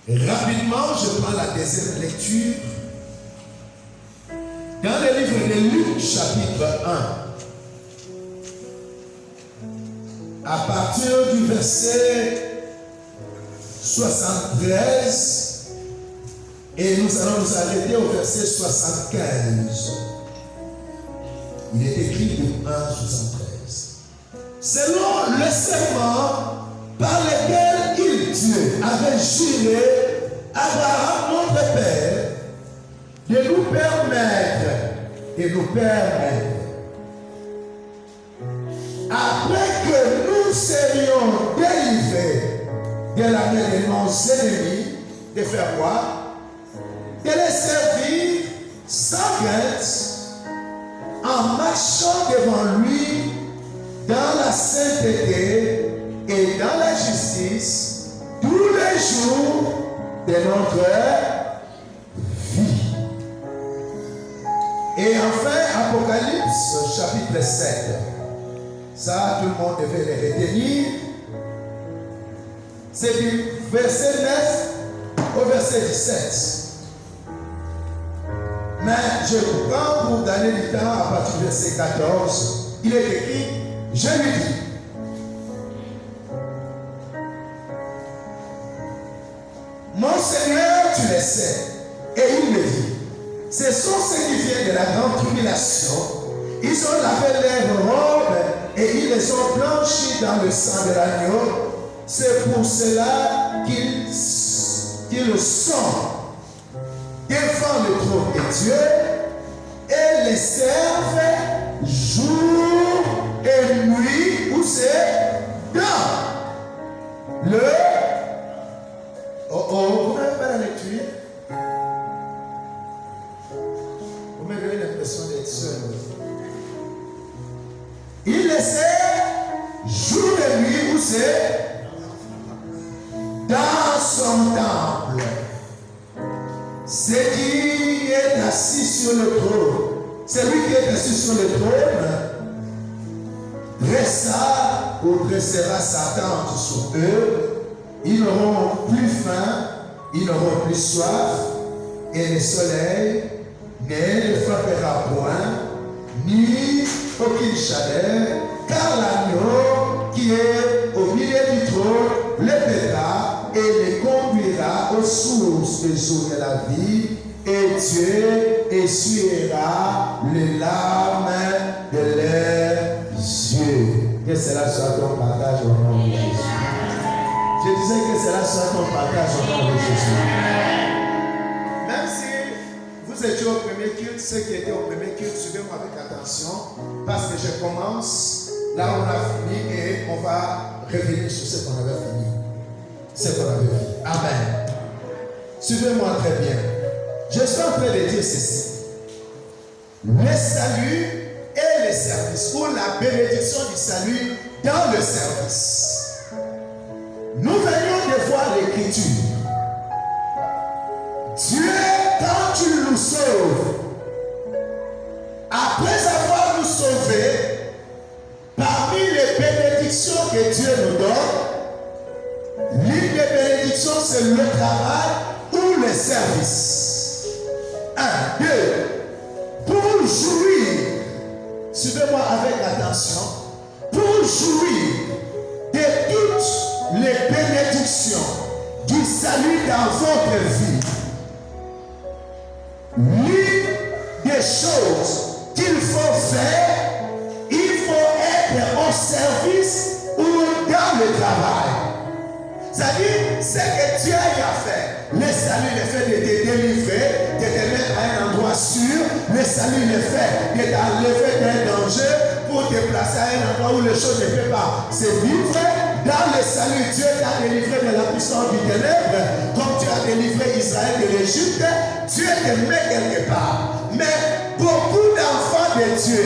Rapidement, je prends la deuxième lecture. Dans le livre de Luc, chapitre 1, à partir du verset 73, et nous allons nous arrêter au verset 75. Il est écrit de 1 à 73. Selon le serment par lequel Dieu avait juré Abraham, notre Père, de nous permettre, après que nous serions délivrés de la main de nos ennemis, de faire quoi? De les servir sans crainte, en marchant devant lui dans la sainteté et dans la justice tous les jours de notre vie. Et enfin, Apocalypse chapitre 7. Ça, tout le monde devait les retenir. C'est du verset 9 au verset 17. Mais je prends pour donner du temps à partir du verset 14. Il est écrit, je lui dis, mon Seigneur, tu le sais. Et il me dit, ce sont ceux qui viennent de la grande tribulation. Ils ont lavé leurs robes et ils les ont blanchis dans le sang de l'agneau. C'est pour cela qu'ils sont devant le trône de Dieu et les servent jour et nuit, où c'est dans le... vous n'avez pas la lecture? Vous me donnez l'impression d'être seul. Il les sert jour et nuit, où c'est? Dans son temple. C'est qui est assis sur le trône. C'est lui qui est assis sur le trône. Dressa ou dressera sa tente sur eux. Ils n'auront plus faim, ils n'auront plus soif, et le soleil ne les frappera point, ni aucune chaleur, car l'agneau qui est au milieu du trône les paiera et les conduira aux sources des eaux de la vie, et Dieu essuiera les larmes de leurs yeux. Que cela soit ton partage au nom de Jésus. Je disais que cela soit ton partage au nom de Jésus. Même si vous étiez au premier culte, ceux qui étaient au premier culte, suivez-moi avec attention, parce que je commence là où on a fini et on va revenir sur ce qu'on avait fini. Ce qu'on avait vu. Amen. Suivez-moi très bien. Je suis en train de dire ceci. Le salut et le service, ou la bénédiction du salut dans le service. Nous venions de voir l'écriture. Dieu, quand tu nous sauves, après avoir nous sauvés, parmi les bénédictions que Dieu nous donne, l'une des bénédictions, c'est le travail ou le service. 1, 2. Pour jouir, suivez-moi avec attention, pour jouir de toutes les bénédictions du salut dans votre vie, l'une des choses qu'il faut faire, il faut être au service ou dans le travail. C'est-à-dire, ce que Dieu a fait, le salut, le fait de te délivrer, de te mettre à un endroit sûr, le salut, le fait de t'enlever d'un danger pour te placer à un endroit où les choses ne peuvent pas se vivre. Dans le salut, Dieu t'a délivré de la puissance du ténèbre, comme tu as délivré Israël de l'Égypte. Dieu te met quelque part. Mais beaucoup d'enfants de Dieu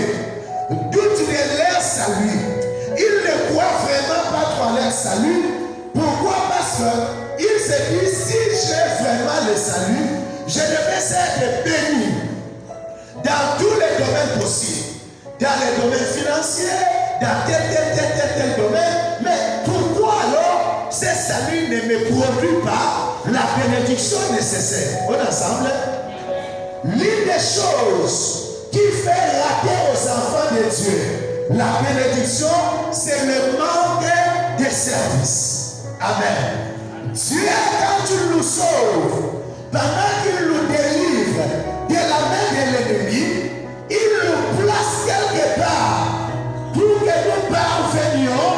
doutent de leur salut. Ils ne croient vraiment pas trop à leur salut. Pourquoi? Parce qu'ils se disent, si j'ai vraiment le salut, je devais être béni dans tous les domaines possibles. Dans les domaines financiers, dans tel domaine. Mais pourquoi alors ce salut ne me produit pas la bénédiction nécessaire. On est ensemble? L'une des choses qui fait rater aux enfants de Dieu la bénédiction, c'est le manque de service. Amen. Dieu, quand il nous sauve, pendant qu'il nous délivre de la main de l'ennemi, il nous place quelque part pour que nous parvenions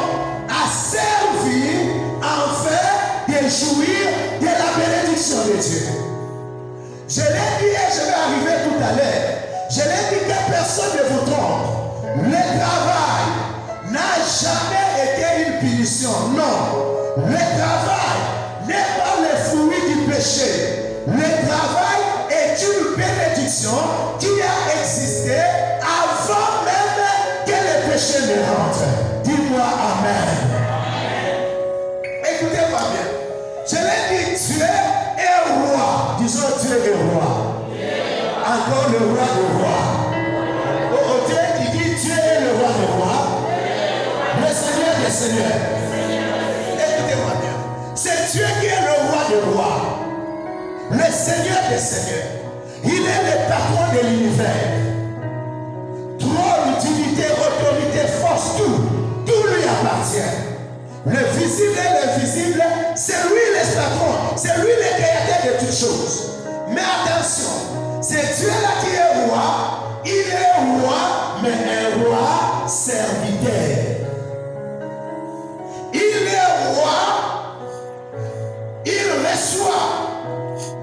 à servir afin de jouir de la bénédiction de Dieu. Je l'ai dit et je vais arriver tout à l'heure. Je l'ai dit que personne ne vous trompe. Le travail n'a jamais été une punition. Non. Le travail n'est pas le fruit du péché. Le travail est une bénédiction qui a existé avant même que le péché ne rentre. Dis-moi Amen. Écoutez-moi bien. Je l'ai dit, Dieu est roi. Disons Dieu est roi. Encore le roi des rois. Oh Dieu qui dit Dieu est le roi des rois. Le Seigneur des seigneurs. Écoutez-moi bien. C'est Dieu qui est le roi des rois. Le Seigneur des seigneurs. Il est le patron de l'univers. Trône, utilité, autorité, force, tout lui appartient. Le visible et l'invisible, c'est lui le patron, c'est lui le créateur de toutes choses. Mais attention, c'est Dieu là qui est roi, il est roi, mais un roi serviteur. Il est roi, il reçoit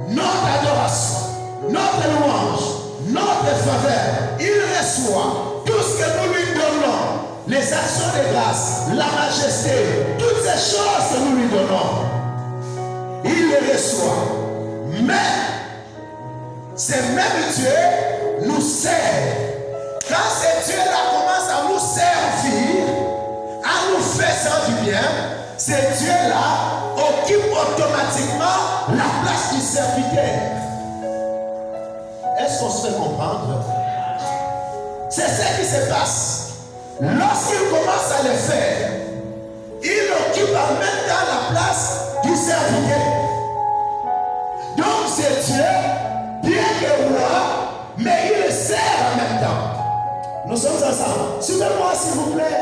notre adoration, notre louange, notre faveur. Il reçoit tout ce que nous lui donnons. Les actions de grâce, la majesté, toutes ces choses que nous lui donnons, il les reçoit. Mais, ce même Dieu nous sert. Quand ce Dieu-là commence à nous servir, à nous faire du bien, ce Dieu-là occupe automatiquement la place du serviteur. Est-ce qu'on se fait comprendre? C'est ce qui se passe. Lorsqu'il commence à le faire, il occupe en même temps la place du serviteur. Donc c'est Dieu, bien que roi, mais il le sert en même temps. Nous sommes ensemble. Suivez-moi s'il vous plaît.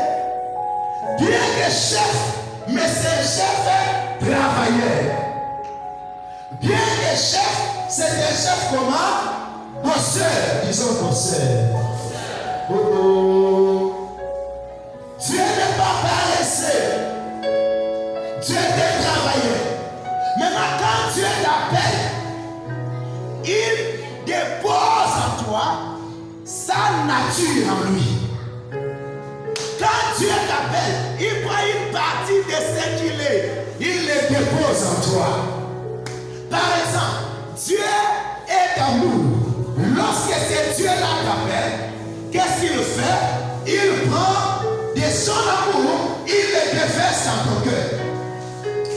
Bien que chef, mais c'est un chef travailleur. Bien que chef, c'est un chef comment? Bosseur. Disons bosseur. Dieu n'est pas paresseux. Dieu est travailleur. Maintenant, quand Dieu t'appelle, il dépose en toi sa nature en lui. Quand Dieu t'appelle, il prend une partie de ce qu'il est, il le dépose en toi. Par exemple, Dieu est amour. Lorsque ce Dieu-là t'appelle, qu'est-ce qu'il fait? Il prend de son amour, il le déverse dans ton cœur.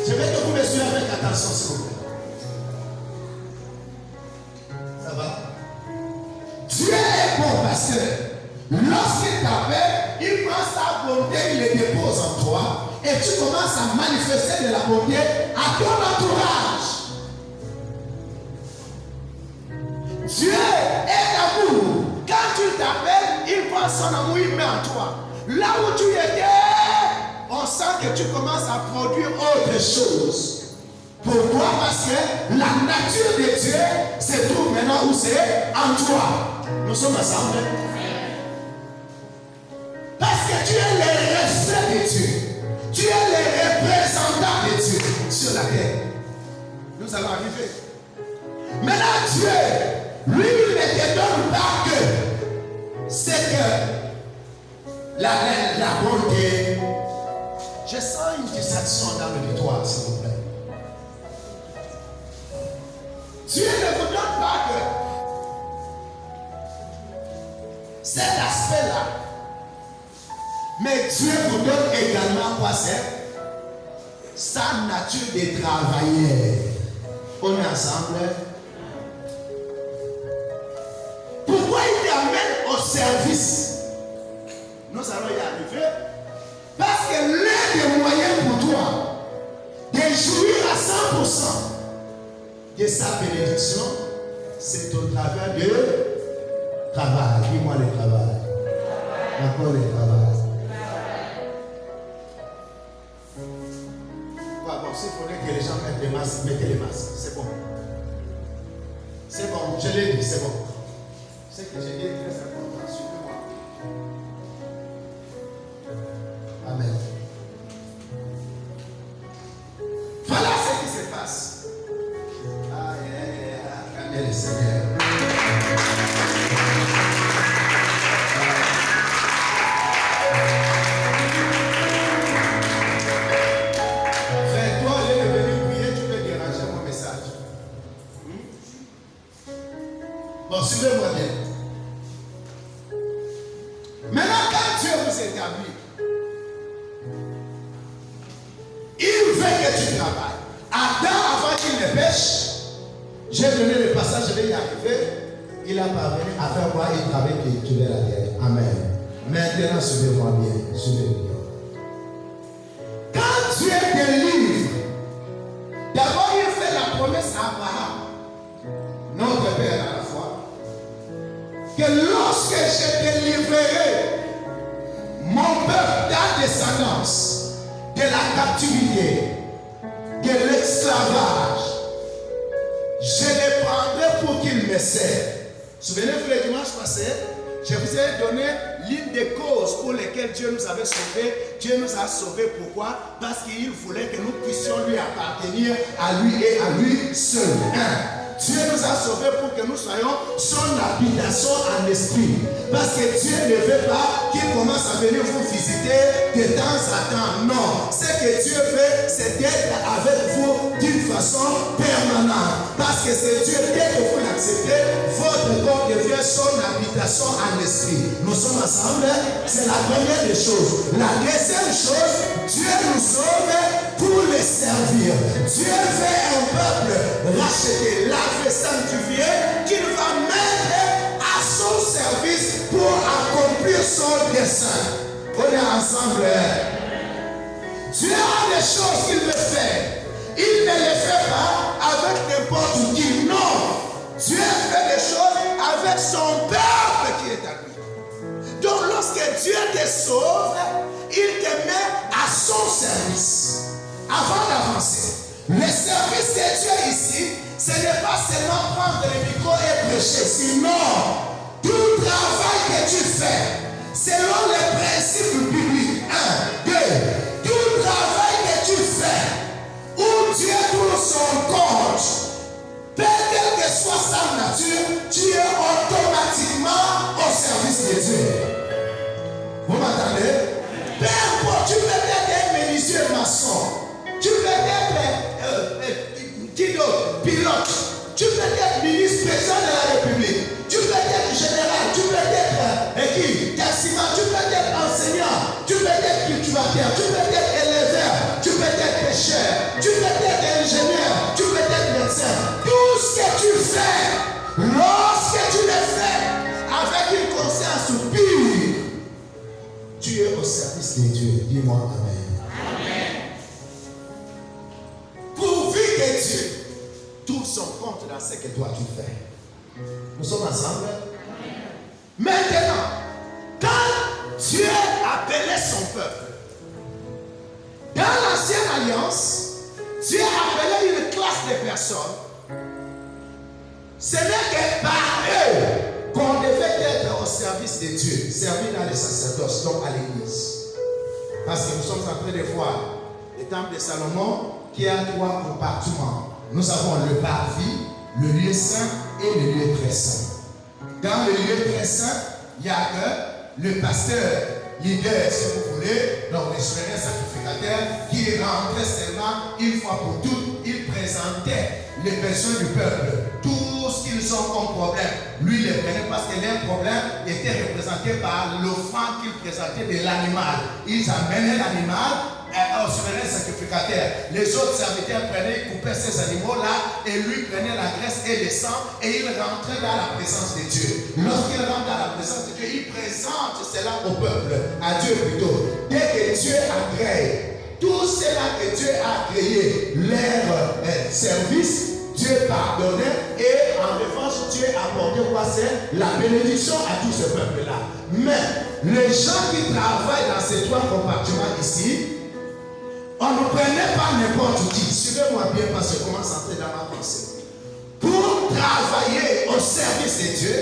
Je vais que vous me suivez avec attention, s'il vous plaît. Ça va? Dieu est bon parce que lorsqu'il t'appelle, il prend sa bonté, il le dépose en toi et tu commences à manifester de la bonté à ton entourage. Dieu est amour. Quand tu t'appelles, il prend son amour, il met en toi. Là où tu étais, on sent que tu commences à produire autre chose. Pourquoi? Parce que la nature de Dieu se trouve maintenant où c'est? En toi. Nous sommes ensemble. Parce que tu es le reflet de Dieu. Tu es le représentant de Dieu sur la terre. Nous allons arriver. Maintenant Dieu, lui, il ne te donne pas que c'est que la bonté. Je sens une distraction dans l'auditoire, s'il vous plaît. Dieu ne vous donne pas que cet aspect-là. Mais Dieu vous donne également quoi c'est? Sa nature de travailleur. On est ensemble. Pourquoi il t'amène au service? Nous allons y arriver. Parce que l'un des moyens pour toi de jouir à 100% de sa bénédiction, c'est au travers de travail. Dis-moi le travail. Encore le travail. Bon, s'il faudrait que les gens mettent les masques, mettez les masques. C'est bon. C'est bon, je l'ai dit, c'est bon. Ce que j'ai dit est très important. Suivez-moi. Amen. Voilà ce qui se passe. Acclamez le Seigneur. Frère, toi, au lieu de venir prier, tu peux déranger mon message. Bon, suivez-moi bien. Maintenant, quand Dieu vous établit, il veut que tu travailles. Adam, avant qu'il ne pêche, j'ai donné le passage, je vais y arriver. Il a parvenu à faire quoi? Il travaille pour cultiver la terre. Amen. Maintenant, suivez-moi bien. Suivez-moi bien. Quand Dieu délivre, d'abord il fait la promesse à Abraham, notre père à la foi, que lorsque je délivrerai mon peuple, ta descendance, de la captivité, de l'esclavage, je les prendrai pour qu'ils me servent. Souvenez-vous le dimanche passé, je vous ai donné l'une des causes pour lesquelles Dieu nous avait sauvés. Dieu nous a sauvés, pourquoi? Parce qu'il voulait que nous puissions lui appartenir à lui et à lui seul. Dieu nous a sauvés pour que nous soyons son habitation en esprit. Parce que Dieu ne veut pas qu'il commence à venir vous visiter de temps à temps. Non. Ce que Dieu veut, c'est d'être avec vous d'une façon permanente. Parce que c'est Dieu, dès que vous l'acceptez, votre corps devient son habitation en esprit. Nous sommes ensemble. C'est la première des choses. La deuxième chose, Dieu nous sauve pour les servir. Dieu veut un peuple racheté, lavé, sanctifié, qu'il va mettre à son service pour accomplir son dessein. On est ensemble. Dieu a des choses qu'il veut faire. Il ne les fait pas avec n'importe qui. Non. Dieu fait des choses avec son peuple qui est à lui. Donc lorsque Dieu te sauve, il te met à son service. Avant d'avancer, le service de Dieu ici, ce n'est pas seulement prendre le micro et prêcher. Sinon, tout travail que tu fais, selon les principes bibliques, 1, 2, tout travail que tu fais, où Dieu tourne son compte, quelle que soit sa nature, tu es automatiquement au service de Dieu. Vous m'entendez? Peu importe, tu peux être un menuisier maçon, tu peux être pilote, tu peux être ministre président de la République, tu peux être général, tu peux être taximan, tu peux être enseignant, tu peux être cultivateur, tu peux être éleveur, tu peux être pêcheur, tu peux être ingénieur, tu peux être médecin. Tout ce que tu fais, lorsque tu le fais avec une conscience pure, tu es au service de Dieu. Dis-moi Amen. Amen. Pourvu que Dieu trouve son compte dans ce que toi tu fais. Nous sommes ensemble. Amen. Maintenant, quand Dieu appelait son peuple, dans l'ancienne alliance, Dieu appelait une classe de personnes. Ce n'est que par eux qu'on devait être au service de Dieu, servir dans les sacerdoces, donc à l'église. Parce que nous sommes en train de voir le temple de Salomon qui a 3 compartiments. Nous avons le parvis, le lieu saint et le lieu très saint. Dans le lieu très saint, il n'y a que le pasteur, leader, si vous voulez, donc le souverain sacrificateur, qui rentrait seulement une fois pour toutes, il présentait les besoins du peuple, tout ce qu'ils ont comme problème. Lui, il les prenait parce que leurs problèmes étaient représentés par l'offrande qu'ils présentaient de l'animal. Ils amenaient l'animal au souverain sacrificateur. Les autres serviteurs prenaient, ils coupaient ces animaux-là et lui prenait la graisse et le sang et il rentrait dans la présence de Dieu. Lorsqu'il rentre dans la présence de Dieu, il présente cela au peuple, à Dieu plutôt. Dès que Dieu agrée Tout cela que Dieu a créé, leur service, Dieu pardonnait et en revanche, Dieu apportait quoi? C'est la bénédiction à tout ce peuple-là. Mais les gens qui travaillent dans ces 3 compartiments ici, on ne prenait pas n'importe qui. Suivez-moi bien parce que je commence à entrer dans ma pensée. Pour travailler au service de Dieu,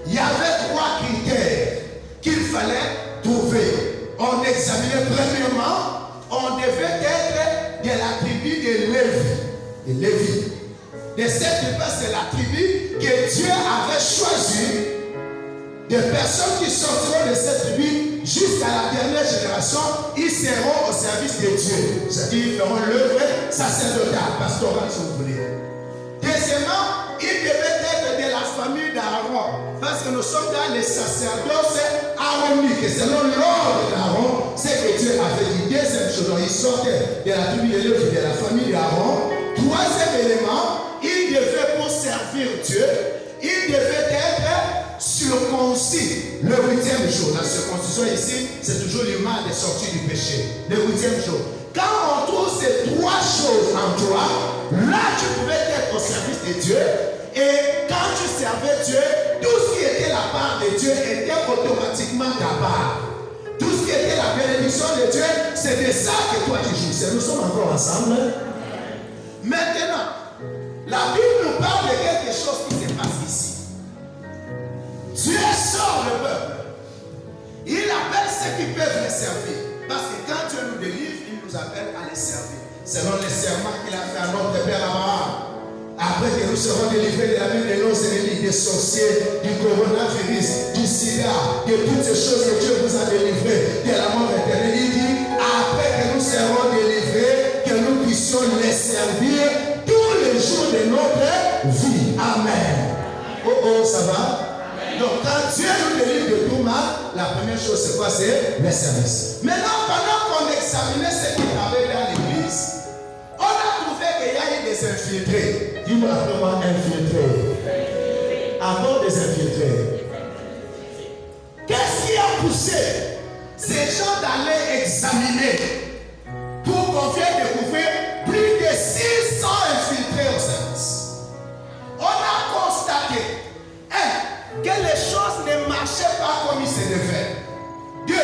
il y avait 3 critères qu'il fallait trouver. On examinait premièrement, on devait être de la tribu de Lévi. De Lévi. De cette tribu, c'est la tribu que Dieu avait choisie. Des personnes qui sortiront de cette tribu jusqu'à la dernière génération, ils seront au service de Dieu. C'est-à-dire, ils feront l'œuvre sacerdotale, pastorale, si vous voulez. Deuxièmement, ils devaient être de la famille d'Aaron. Parce que nous sommes dans les sacerdoces aroniques. Et selon l'ordre d'Aaron, c'est que Dieu avait dit. Deuxième chose, ils sortaient de la tribu de Lévi, de la famille d'Aaron. Troisième élément, ils devaient pour servir Dieu, ils devaient être circoncis le 8e jour. La circoncision ici, c'est toujours l'image de sortie du péché. Le 8e jour. Quand on trouve ces 3 choses en toi, là tu pouvais être au service de Dieu. Et quand tu servais Dieu, tout ce qui était la part de Dieu était automatiquement ta part. Tout ce qui était la bénédiction de Dieu, c'est de ça que toi tu jouissais. Nous sommes encore ensemble. Maintenant, la Bible nous parle de quelque chose qui se passe ici. Dieu sort le peuple. Il appelle ceux qui peuvent les servir. Parce que quand Dieu nous délivre, il nous appelle à les servir. Selon les serments qu'il a fait à notre Père Abraham. Après que nous serons délivrés de la main de nos ennemis, des sorciers, du coronavirus, du sida, de toutes ces choses que Dieu vous a délivrées, de la mort éternelle, il dit, après que nous serons délivrés, que nous puissions les servir tous les jours de notre vie. Amen. Oh, ça va? Donc, quand Dieu nous délivre de tout mal, la première chose, c'est quoi? C'est les services. Maintenant, pendant qu'on examinait ce qui travaillait dans l'église, on a trouvé qu'il y a eu des infiltrés. Dis-moi après moi, infiltrés. Avant des infiltrés. Qu'est-ce qui a poussé ces gens d'aller examiner pour qu'on vienne découvrir plus de 600 infiltrés au service? On a constaté que les choses ne marchaient pas comme il se devait. 2.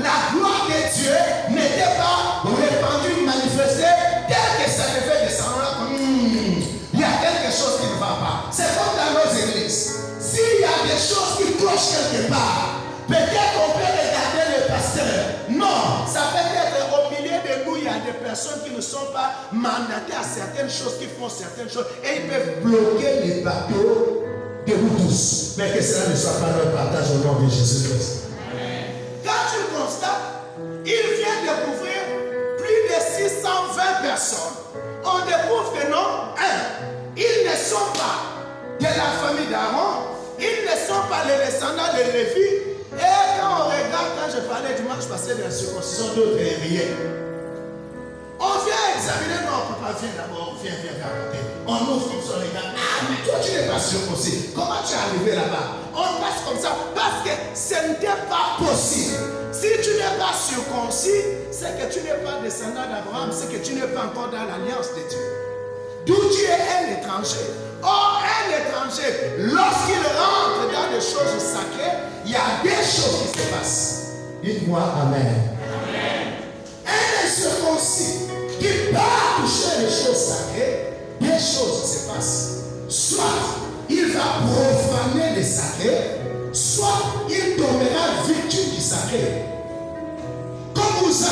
La gloire de Dieu n'était pas répandue, manifestée, tel que ça devait descendre là comme il y a quelque chose qui ne va pas. C'est comme dans nos églises. S'il y a des choses qui clochent quelque part, peut-être on peut regarder le pasteur. Non, ça peut être au milieu de nous, il y a des personnes qui ne sont pas mandatées à certaines choses, qui font certaines choses, et ils peuvent bloquer les bateaux de vous tous. Mais que cela ne soit pas notre partage au nom de Jésus-Christ. Quand tu constates, il vient découvrir plus de 620 personnes. On découvre que non, ils ne sont pas de la famille d'Aaron, ils ne sont pas les descendants de Lévi. Et quand on regarde, quand je parlais dimanche passé de la circoncision, d'autres rien. On vient examiner, non, papa, viens d'abord, viens à côté. On ouvre comme ça, les gars. Ah, mais toi, tu n'es pas circoncis. Comment tu es arrivé là-bas? On passe comme ça parce que ce n'était pas possible. Si tu n'es pas circoncis, c'est que tu n'es pas descendant d'Abraham, c'est que tu n'es pas encore dans l'alliance de Dieu. D'où tu es un étranger. Or, un étranger, lorsqu'il rentre dans des choses sacrées, il y a des choses qui se passent. Dites-moi Amen. Amen. Un incirconcis qui va toucher les choses sacrées, des choses se passent. Soit il va profaner les sacrés, soit il tombera victime du sacré. Comme vous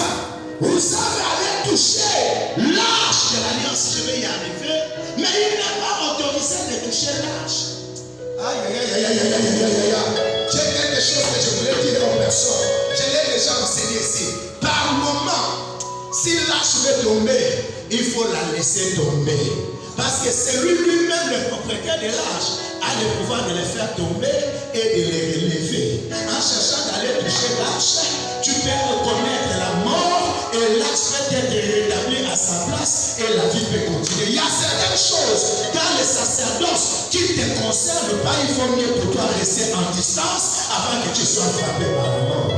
allez toucher l'arche de l'alliance, je vais y arriver, mais il n'est pas autorisé de toucher l'arche. Aïe. J'ai quelque chose que je voulais dire aux personnes. Je l'ai déjà enseigné ici. Par moment, si l'arche veut tomber, il faut la laisser tomber. Parce que c'est lui-même le propriétaire de l'arche a le pouvoir de les faire tomber et de les relever. En cherchant d'aller toucher l'arche, tu peux reconnaître la mort et l'arche peut être rétabli à sa place et la vie peut continuer. Il y a certaines choses dans le sacerdoce qui ne te concernent pas. Il faut mieux pour toi rester en distance avant que tu sois frappé par la mort.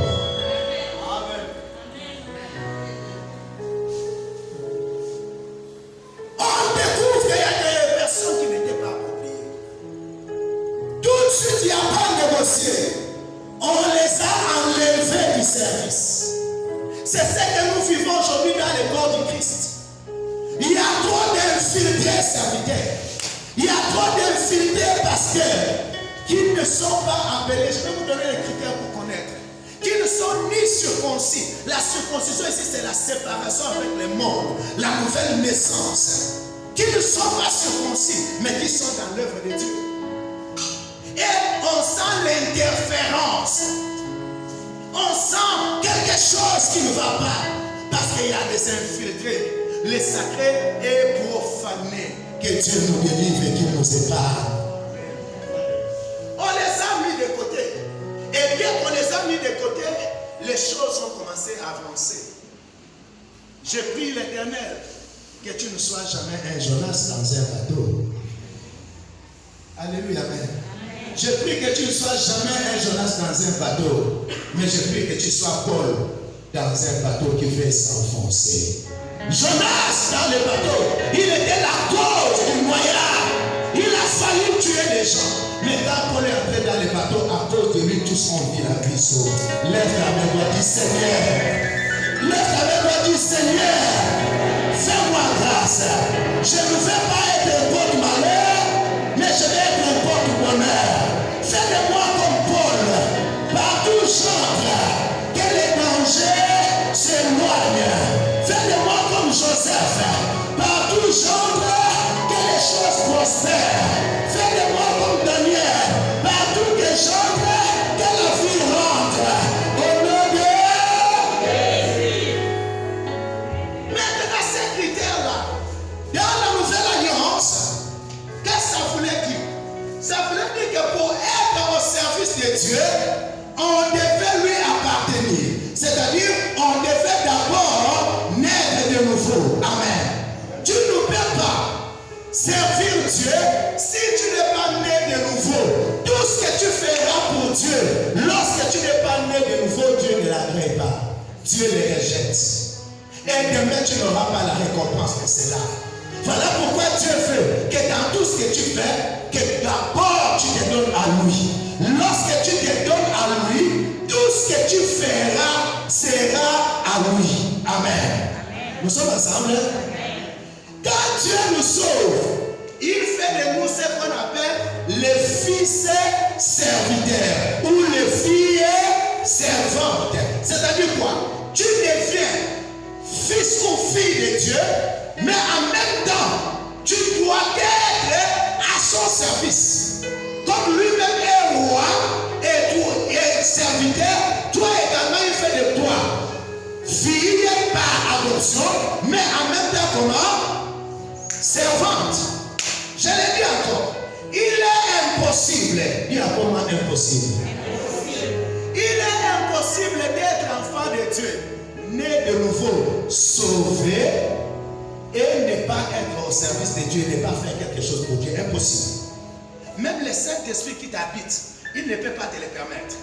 serviteurs. Il y a trop d'infiltrés pasteurs qui ne sont pas appelés. Je vais vous donner les critères pour connaître. Qui ne sont ni circoncis. La circoncision ici, c'est la séparation avec le monde, la nouvelle naissance. Qui ne sont pas circoncis, mais qui sont dans l'œuvre de Dieu. Et on sent l'interférence. On sent quelque chose qui ne va pas. Parce qu'il y a des infiltrés. Le sacré est profané. Que Dieu nous délivre et qu'il nous épargne. On les a mis de côté. Et bien qu'on les a mis de côté, les choses ont commencé à avancer. Je prie l'Éternel que tu ne sois jamais un Jonas dans un bateau. Alléluia, amen. Je prie que tu ne sois jamais un Jonas dans un bateau, mais je prie que tu sois Paul dans un bateau qui fait s'enfoncer. Jonas dans le bateau, il était la cause du noyade. Il a failli tuer les gens. Mais quand Paul est entré dans le bateau, à cause de lui, tous ont vu la vie sauve. Lève ta main, doit dire Seigneur. Lève ta main, doit dire Seigneur. Fais-moi grâce. Je ne veux pas être un porte-malheur, mais je vais être un porte-bonheur. Fais de moi comme Paul. Partout j'entre, que les dangers s'éloignent. Fais de moi comme Joseph. Partout j'entre, que les choses prospèrent. Fais de moi comme Daniel. Partout que j'entre, que la vie rentre. Au nom de Jésus. Maintenant, ces critères-là, dans la nouvelle alliance, qu'est-ce que ça voulait dire? Ça voulait dire que pour être au service de Dieu, on devait lui appartenir. C'est-à-dire, on devait d'abord naître de nouveau. Amen. Tu ne peux pas servir Dieu si tu n'es pas né de nouveau. Tout ce que tu feras pour Dieu, lorsque tu n'es pas né de nouveau, Dieu ne l'agrée pas. Dieu le rejette. Et demain, tu n'auras pas la récompense de cela. Voilà pourquoi Dieu veut que dans tout ce que tu fais, que d'abord tu te donnes à lui. Lorsque tu te donnes à lui, tout ce que tu feras sera à lui. Amen. Nous sommes ensemble. Quand Dieu nous sauve, il fait de nous ce qu'on appelle les fils serviteurs ou les filles servantes. C'est-à-dire quoi? Tu deviens fils ou fille de Dieu, mais en même temps, tu dois être à son service. Comme lui-même est roi et serviteur, toi également il fait de toi fille par adoption, mais en même temps comment? Servante. Je l'ai dit encore. Il est impossible. Dis à comment impossible. Il est impossible d'être enfant de Dieu, né de nouveau, sauvé, et ne pas être au service de Dieu, ne pas faire quelque chose pour Dieu. Impossible. Même le Saint-Esprit qui t'habite, il ne peut pas te le permettre.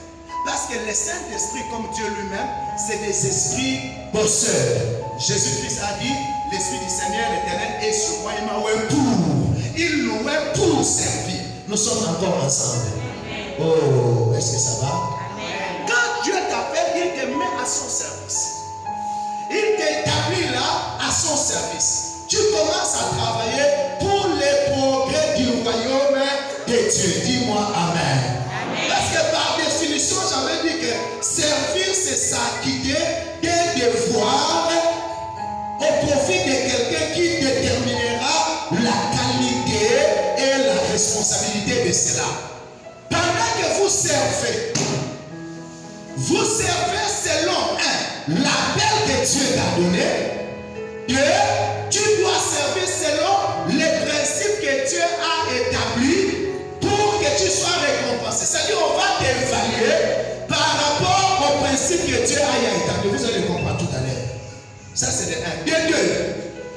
Parce que le Saint-Esprit, comme Dieu lui-même, c'est des esprits bosseurs. Jésus-Christ a dit, l'Esprit du Seigneur l'Éternel est sur moi, il m'a oué pour. Il nous oué pour servir. Nous sommes encore ensemble. Oh, est-ce que ça va? Quand Dieu t'appelle, il te met à son service. Il t'établit là à son service. Tu commences à travailler pour les progrès du royaume de Dieu. Dis-moi Amen. Parce que par définition, j'avais dit que servir, c'est s'acquitter des devoirs au profit de quelqu'un qui déterminera la qualité et la responsabilité de cela. Pendant que vous servez selon l'appel que Dieu t'a donné. Deux, tu dois servir selon les principes que Dieu a établis pour que tu sois récompensé. C'est-à-dire, on va t'évaluer par rapport aux principes que Dieu a établis. Vous allez comprendre tout à l'heure. Ça, c'est de un. De deux,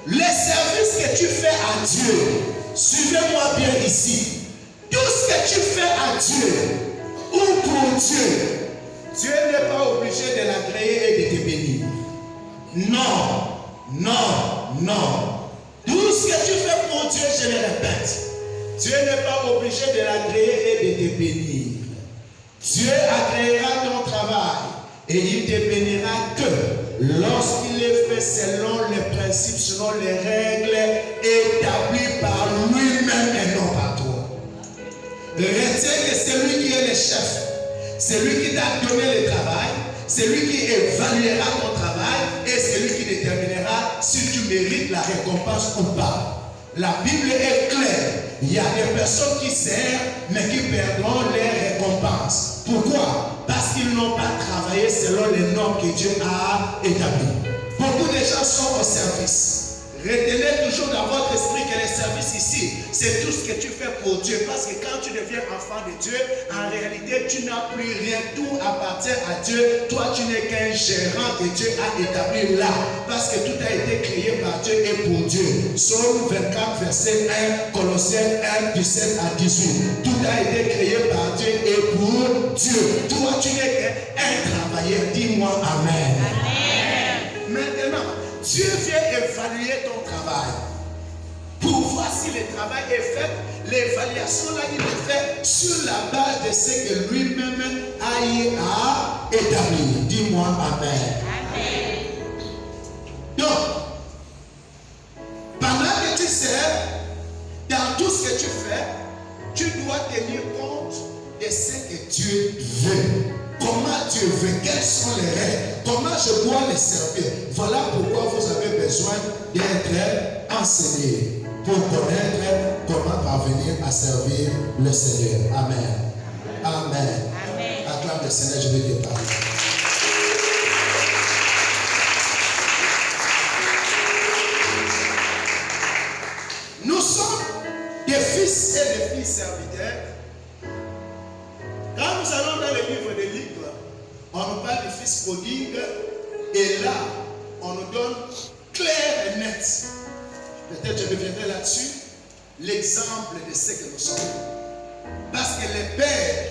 les services que tu fais à Dieu, suivez-moi bien ici. Tout ce que tu fais à Dieu ou pour Dieu, Dieu n'est pas obligé de l'agréer et de te bénir. Non, non, non. Tout ce que tu fais pour Dieu, je le répète, Dieu n'est pas obligé de l'agréer et de te bénir. Dieu agréera ton travail et il te bénira que lorsqu'il est fait selon les principes, selon les règles établies par celui qui est le chef. C'est lui qui t'a donné le travail. C'est lui qui évaluera ton travail et c'est lui qui déterminera si tu mérites la récompense ou pas. La Bible est claire. Il y a des personnes qui servent mais qui perdront les récompenses. Pourquoi? Parce qu'ils n'ont pas travaillé selon les normes que Dieu a établies. Beaucoup de gens sont au service. Retenez toujours dans votre esprit que le service ici, c'est tout ce que tu fais pour Dieu. Parce que quand tu deviens enfant de Dieu, en réalité, tu n'as plus rien. Tout appartient à Dieu. Toi, tu n'es qu'un gérant que Dieu a établi là. Parce que tout a été créé par Dieu et pour Dieu. Psaume 24, verset 1, Colossiens 1, 17 à 18. Tout a été créé par Dieu et pour Dieu. Toi, tu n'es qu'un travailleur. Dis-moi Amen. Amen. Maintenant, Dieu vient évaluer ton travail pour voir si le travail est fait. L'évaluation là, il est fait sur la base de ce que lui-même a établi. Dis-moi Amen. Amen. Donc, pendant que tu sers, dans tout ce que tu fais, tu dois tenir compte de ce que Dieu veut. Comment Dieu veut, quelles sont les règles, comment je dois les servir. Voilà pourquoi vous avez besoin d'être enseigné pour connaître comment parvenir à servir le Seigneur. Amen. Amen. Amen. Acclame le Seigneur, je vais te parler. Nous sommes des fils et des filles serviteurs. Quand nous allons dans le livre des livres, on nous parle du fils prodigue et là, on nous donne clair et net. Peut-être je reviendrai là-dessus, l'exemple de ce que nous sommes. Parce que le père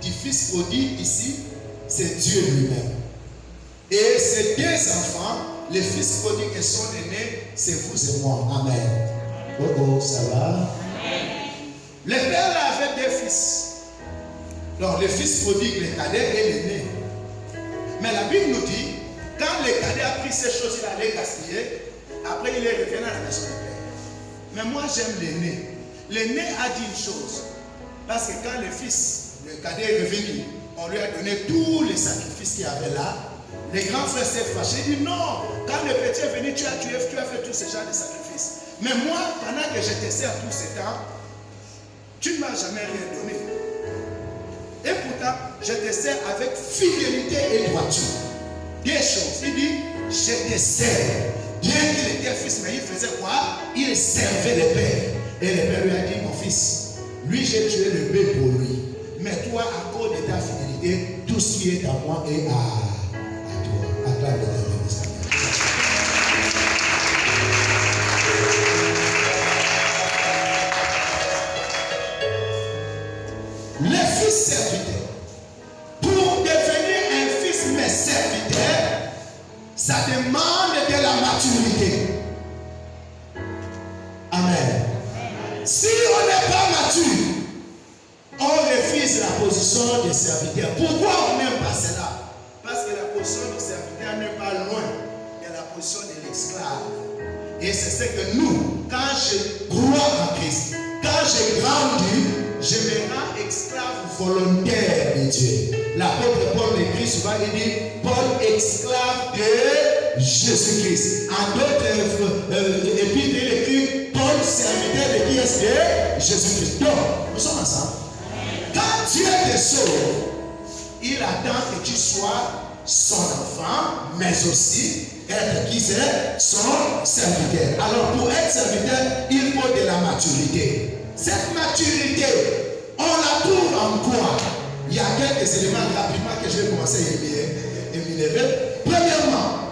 du fils prodigue ici, c'est Dieu lui-même. Et ces deux enfants, le fils prodigue et son aîné, c'est vous et moi. Amen. Oh, ça va? Amen. Le père là avait deux fils. Donc le fils prodigue, le cadet et l'aîné. Mais la Bible nous dit, quand le cadet a pris ces choses, il allait gaspiller. Après il est revenu à la maison du père. Mais moi j'aime l'aîné. L'aîné a dit une chose. Parce que quand le fils, le cadet est revenu, on lui a donné tous les sacrifices qu'il y avait là. Les grands frères s'est fâché. Il dit non, quand le petit est venu, tu as fait tous ces genres de sacrifices. Mais moi, pendant que je te sers tout ce temps, tu ne m'as jamais rien donné. Et pourtant, je te sers avec fidélité et droiture. Deux choses. Il dit, je te sers. Bien qu'il était fils, mais il faisait quoi? Il servait le père. Et le père lui a dit, mon fils, lui j'ai tué le bébé pour lui. Mais toi, à cause de ta fidélité, tout ce qui est à moi est à toi. Acclame le Seigneur. Les fils serviteurs, pour devenir un fils mais serviteur, ça demande de la maturité. Amen. Si on n'est pas mature, on refuse la position de serviteur. Pourquoi on n'aime pas cela? Parce que la position de serviteur n'est pas loin de la position de l'esclave. Et c'est ce que nous, quand je crois en Christ, quand je grandis, je me rends esclave volontaire de Dieu. L'apôtre Paul écrit souvent, il dit, Paul esclave de Jésus-Christ. En d'autres épîtres, il écrit, Paul serviteur de qui est-ce que Jésus-Christ. Donc, nous sommes ensemble. Quand Dieu te sauve, il attend que tu sois son enfant, mais aussi être qui c'est son serviteur. Alors, pour être serviteur, il faut de la maturité. Cette maturité, on la trouve en quoi? Il y a quelques éléments rapidement que je vais commencer à énumérer. Premièrement,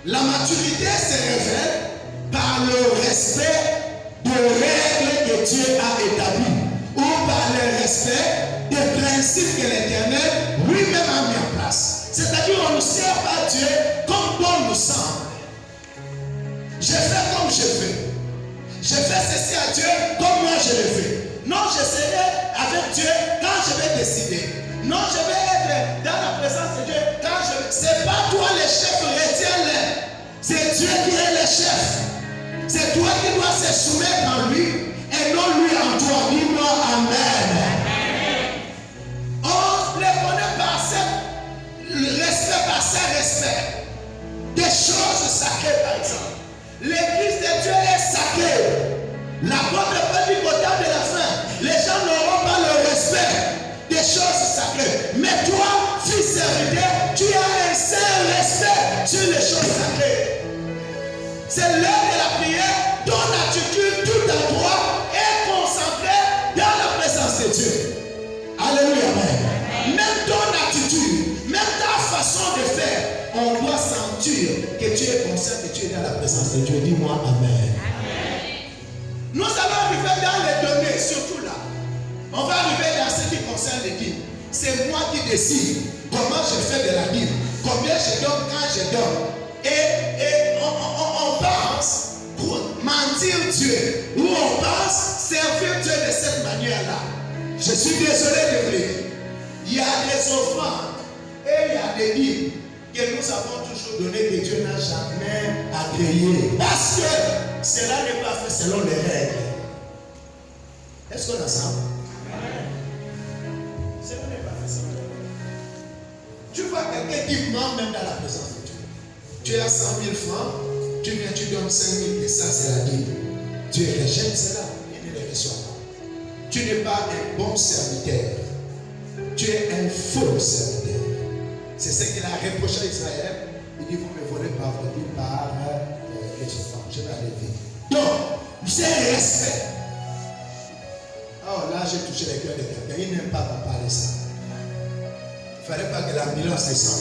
la maturité se révèle par le respect des règles que Dieu a établies ou par le respect des principes que l'Éternel lui-même a mis en place. C'est-à-dire on ne sert pas Dieu comme bon nous semble. Je fais comme je veux. Je fais ceci à Dieu comme moi je le fais. Non, je serai avec Dieu quand je vais décider. Non, je vais être dans la présence de Dieu quand je vais. C'est pas toi le chef, retiens-le. C'est Dieu qui est le chef. C'est toi qui dois se soumettre en lui. Et et non lui en toi. Dis-moi Amen. On les connaît par le respect, par ses respects. Des choses sacrées, par exemple. L'église de Dieu est sacrée. L'apôtre Paul dit qu'au temps de la fin, les gens n'auront pas le respect des choses sacrées. Mais toi, fils serviteur, tu as un saint respect sur les choses sacrées. C'est l'heure de la prière. Ton attitude, tout en toi, est concentrée dans la présence de Dieu. Alléluia. Même ton attitude, même ta façon de faire, on doit sentir que tu es conscient que tu es dans la présence de Dieu. Dis-moi Amen. Nous allons arriver dans les données, surtout là. On va arriver dans ce qui concerne les dîmes. C'est moi qui décide comment je fais de la dîme, combien je donne, quand je donne. Et on pense pour mentir Dieu, ou on pense servir Dieu de cette manière-là. Je suis désolé de vous dire. Il y a des offrandes et il y a des dîmes que nous avons toujours donné que Dieu n'a jamais agréé. Parce que cela n'est pas fait selon les règles. Est-ce qu'on a ça? Cela n'est pas fait selon les règles. Tu vois quelqu'un qui ment même dans la présence de Dieu. Tu as 100 000 francs, tu viens, tu donnes 5 000 et ça c'est la dîme. Dieu rejette cela, il ne les reçoit pas. Tu n'es pas un bon serviteur. Tu es un faux serviteur. C'est ce qu'il a reproché à Israël. Il dit, vous me volez par votre vie, par les offrandes. Je vais aller vite. Donc, j'ai respect. Oh là, j'ai touché le cœur de quelqu'un. Il n'aime pas parler ça. Il ne fallait pas que l'ambulance descende.